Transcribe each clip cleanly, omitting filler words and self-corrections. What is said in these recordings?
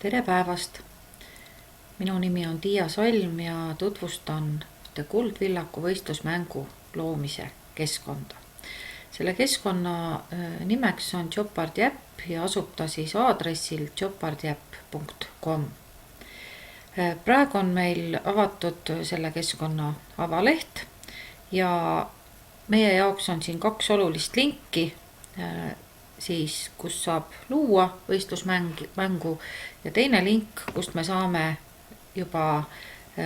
Tere päevast! Minu nimi on Tiia Salm ja tutvustan Kuldvillaku võistlusmängu loomise keskkonda. Selle keskkonna nimeks on JobBardJäpp ja asub ta siis aadressil jobbardjäpp.com. Praegu on meil avatud selle keskkonna avaleht ja meie jaoks on siin 2 olulist linki, siis kus saab luua võistlusmängu ja teine link, kust me saame juba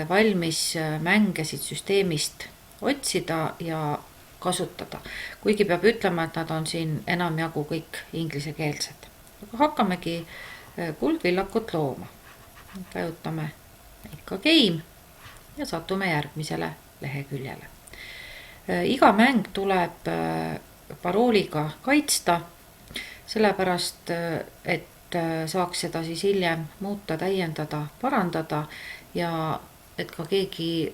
valmis mänge siit süsteemist otsida ja kasutada. Kuigi peab ütlema, et nad on siin enamjagu kõik inglisekeelsed. Aga hakkamegi Kuldvillakut looma. Vajutame ikka game ja satume järgmisele leheküljele. Iga mäng tuleb parooliga kaitsta, sellepärast, et saaks seda siis hiljem muuta, täiendada, parandada ja et ka keegi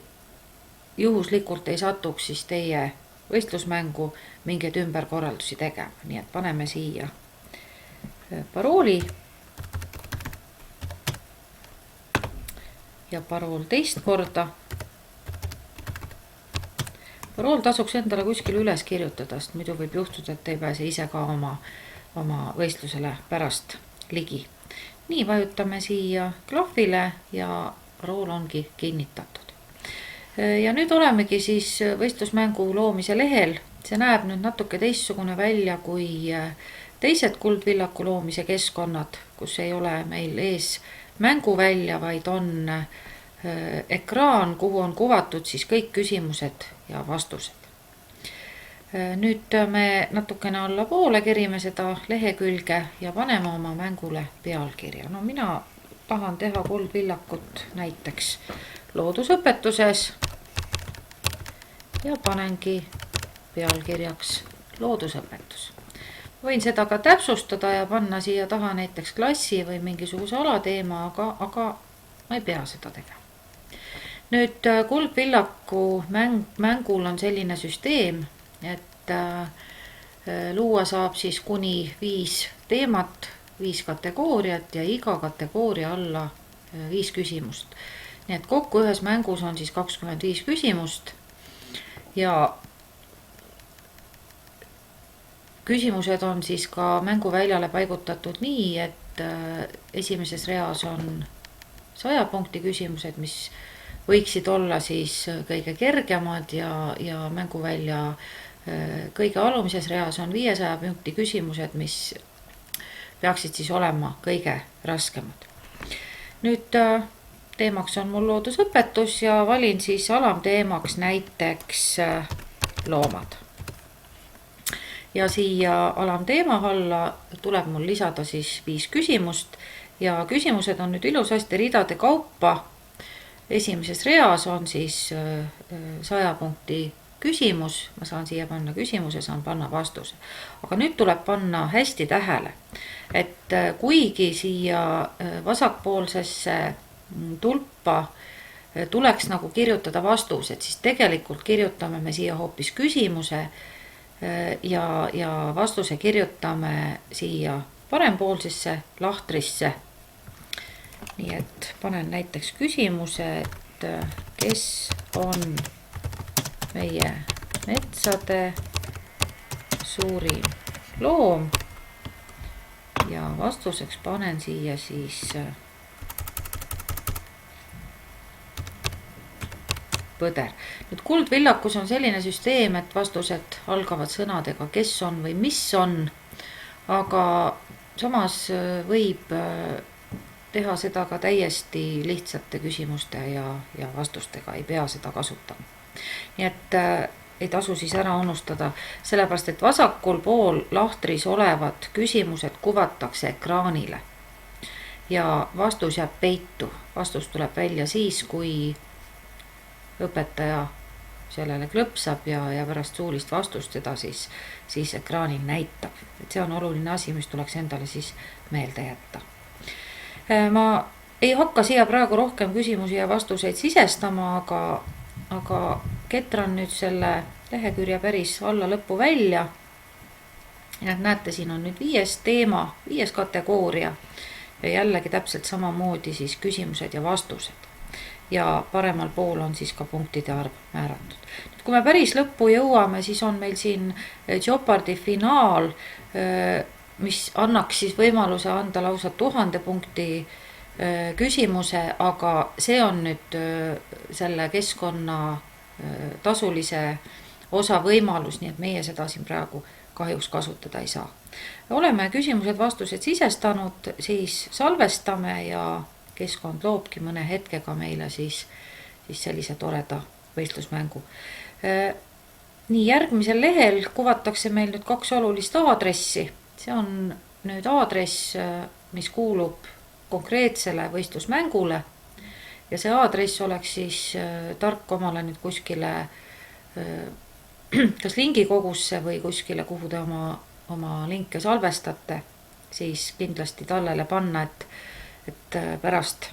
juhuslikult ei satuks siis teie võistlusmängu mingeid ümberkorraldusi tegema. Nii et paneme siia parooli ja parool teist korda. Parool tasuks endale kuskil üles kirjutada, sest muidu võib juhtuda, et ei pääse ise ka oma võistlusele pärast ligi. Nii, vajutame siia klahvile ja parool ongi kinnitatud. Ja nüüd olemegi siis võistlusmängu loomise lehel. See näeb nüüd natuke teistsugune välja kui teised Kuldvillaku loomise keskkonnad, kus ei ole meil ees mänguvälja, vaid on ekraan, kuhu on kuvatud siis kõik küsimused ja vastused. Nüüd me natukene alla poole kerime seda lehekülge ja paneme oma mängule pealkirja. No mina tahan teha Kuldvillakut näiteks loodusõpetuses ja panengi pealkirjaks loodusõpetus. Võin seda ka täpsustada ja panna siia taha näiteks klassi või mingisuguse alateema, aga ma ei pea seda tegema. Nüüd Kuldvillaku mängul on selline süsteem, et luua saab siis kuni 5 teemat, 5 kategooriat ja iga kategooria alla 5 küsimust. Nii et kokku ühes mängus on siis 25 küsimust ja küsimused on siis ka mänguväljale paigutatud nii, et esimeses reas on 100 punkti küsimused, mis võiksid olla siis kõige kergemad ja mänguvälja kõige alumises reas on 500 punkti küsimused, mis peaksid siis olema kõige raskemad. Nüüd teemaks on mul loodusõpetus ja valin siis alamteemaks näiteks loomad. Ja siia alamteema alla tuleb mul lisada siis 5 küsimust ja küsimused on nüüd ilusasti ridade kaupa. Esimeses reas on siis 100 punkti küsimus, ma saan siia panna küsimuse, saan panna vastuse. Aga nüüd tuleb panna hästi tähele, et kuigi siia vasakpoolsesse tulpa tuleks nagu kirjutada vastused, siis tegelikult kirjutame me siia hoopis küsimuse ja vastuse kirjutame siia parempoolsesse lahtrisse. Nii et panen näiteks küsimuse, et kes on meie metsade suurim loom ja vastuseks panen siia siis põder. Nüüd Kuldvillakus on selline süsteem, et vastused algavad sõnadega kes on või mis on, aga samas võib teha seda ka täiesti lihtsate küsimuste ja vastustega, ei pea seda kasutama. Nii et ei tasu siis ära unustada, sellepärast et vasakul pool lahtris olevad küsimused kuvatakse ekraanile ja vastus jääb peitu. Vastus tuleb välja siis, kui õpetaja sellele klõpsab ja pärast suulist vastust seda siis ekraanil näitab. Et see on oluline asi, mis tuleks endale siis meelde jätta. Ma ei hakka siia praegu rohkem küsimusi ja vastuseid sisestama, aga ketran nüüd selle lehekülje päris alla lõppu välja. Ja näete, siin on nüüd 5 teema, 5 kategooria ja jällegi täpselt samamoodi siis küsimused ja vastused. Ja paremal pool on siis ka punktide arv määratud. Kui me päris lõppu jõuame, siis on meil siin Jeopardy finaal, mis annaks siis võimaluse anda lausa 1000 punkti küsimuse, aga see on nüüd selle keskkonna tasulise osa võimalus, nii et meie seda siin praegu kahjuks kasutada ei saa. Oleme küsimused-vastused sisestanud, siis salvestame ja keskkond loobki mõne hetkega meile siis sellise toreda võistlusmängu. Nii, järgmisel lehel kuvatakse meil nüüd 2 olulist aadressi. See on nüüd aadress, mis kuulub konkreetsele võistlusmängule ja see aadress oleks siis tark omale nüüd kuskile kas lingikogusse või kuskile, kuhu te oma linke salvestate, siis kindlasti tallele panna, et pärast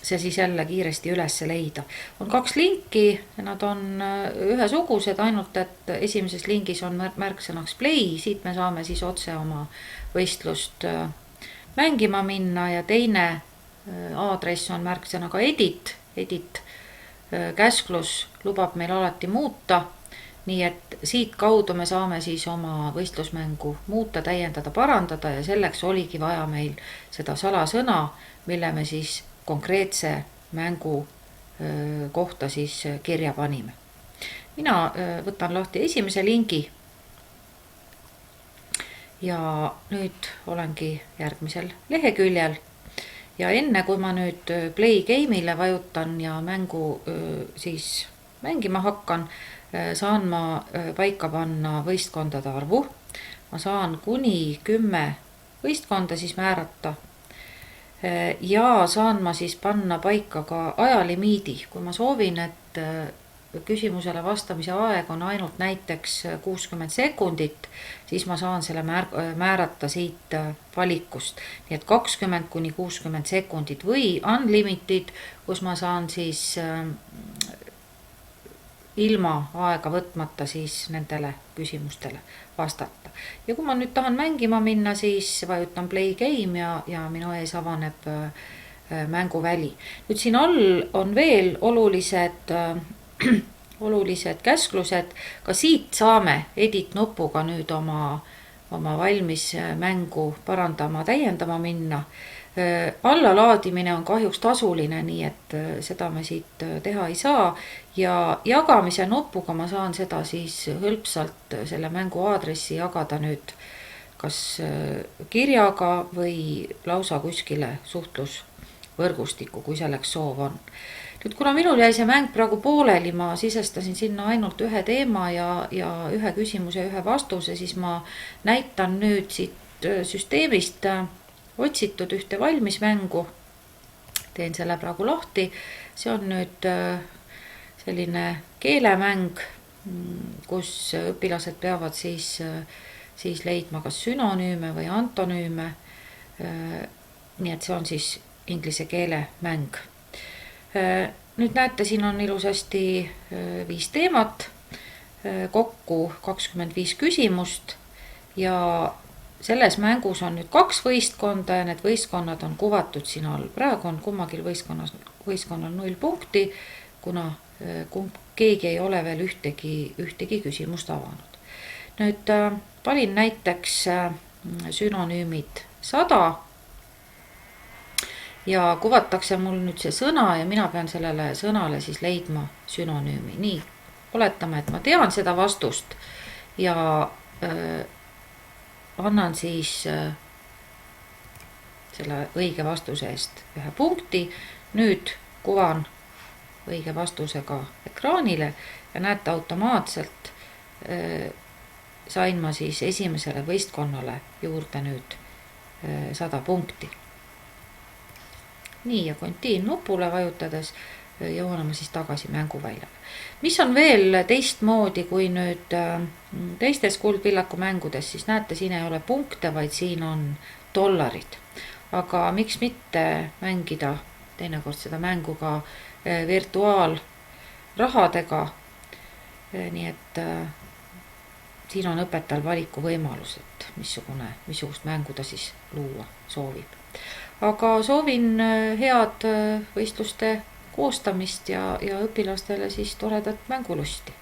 see siis jälle kiiresti üles leida. On 2 linki, nad on ühesugused, ainult et esimeses lingis on märksõnaks play, siit me saame siis otse oma võistlust mängima minna ja teine aadress on märksõnaga edit käsklus lubab meil alati muuta, nii et siit kaudu me saame siis oma võistlusmängu muuta, täiendada, parandada ja selleks oligi vaja meil seda salasõna, mille me siis konkreetse mängu kohta siis kirja panime. Mina võtan lahti esimese lingi ja nüüd olengi järgmisel leheküljel. Ja enne kui ma nüüd play game'ile vajutan ja mängu siis mängima hakkan, saan ma paika panna võistkondade arvu. Ma saan kuni 10 võistkonda siis määrata ja saan ma siis panna paika ka ajalimiidi. Kui ma soovin, et küsimusele vastamise aeg on ainult näiteks 60 sekundit, siis ma saan selle määrata siit valikust. Nii et 20 kuni 60 sekundit või unlimited, kus ma saan siis ilma aega võtmata siis nendele küsimustele vastata. Ja kui ma nüüd tahan mängima minna, siis vajutan play game ja minu ees avaneb mänguväli. Nüüd siin all on veel olulised käsklused, ka siit saame edit nupuga nüüd oma valmis mängu parandama, täiendama minna. Allalaadimine on kahjuks tasuline, nii et seda me siit teha ei saa ja jagamise nupuga ma saan seda siis hõlpsalt selle mängu aadressi jagada nüüd kas kirjaga või lausa kuskile suhtlusvõrgustikku, kui selleks soov on. Nüüd, kuna minul jäi see mäng praegu pooleli, ma sisestasin sinna ainult ühe teema ja ühe küsimuse ja ühe vastuse, siis ma näitan nüüd siit süsteemist otsitud ühte valmis mängu. Teen selle praegu lahti. See on nüüd selline keelemäng, kus õpilased peavad siis leidma kas sünonüüme või antonüüme. Nii et see on siis inglise keele mäng. Nüüd näete, siin on ilusasti 5 teemat, kokku 25 küsimust ja selles mängus on nüüd 2 võistkonda ja need võistkonnad on kuvatud siin all. Praegu on kummagil võistkonnal 0 punkti, kuna keegi ei ole veel ühtegi küsimust avanud. Nüüd valin näiteks sünonüümid 100 ja kuvatakse mul nüüd see sõna ja mina pean sellele sõnale siis leidma sünonüümi. Nii, oletame, et ma tean seda vastust ja annan siis selle õige vastuse eest 1 punkti. Nüüd kuvan õige vastusega ekraanile ja näete automaatselt sain ma siis esimesele võistkonnale juurde nüüd 100 punkti. Nii ja continue nupule vajutades jõuame siis tagasi mänguväljale. Mis on veel teistmoodi kui nüüd teistes Kuldvillaku mängudes, siis näete, siin ei ole punkte, vaid siin on dollarid. Aga miks mitte mängida teinekord seda mängu ka virtuaalrahadega, nii et siin on õpetajal valiku võimalus, et missugust mängu ta siis luua soovib. aga soovin head võistluste koostamist ja õpilastele siis toredat mängulusti.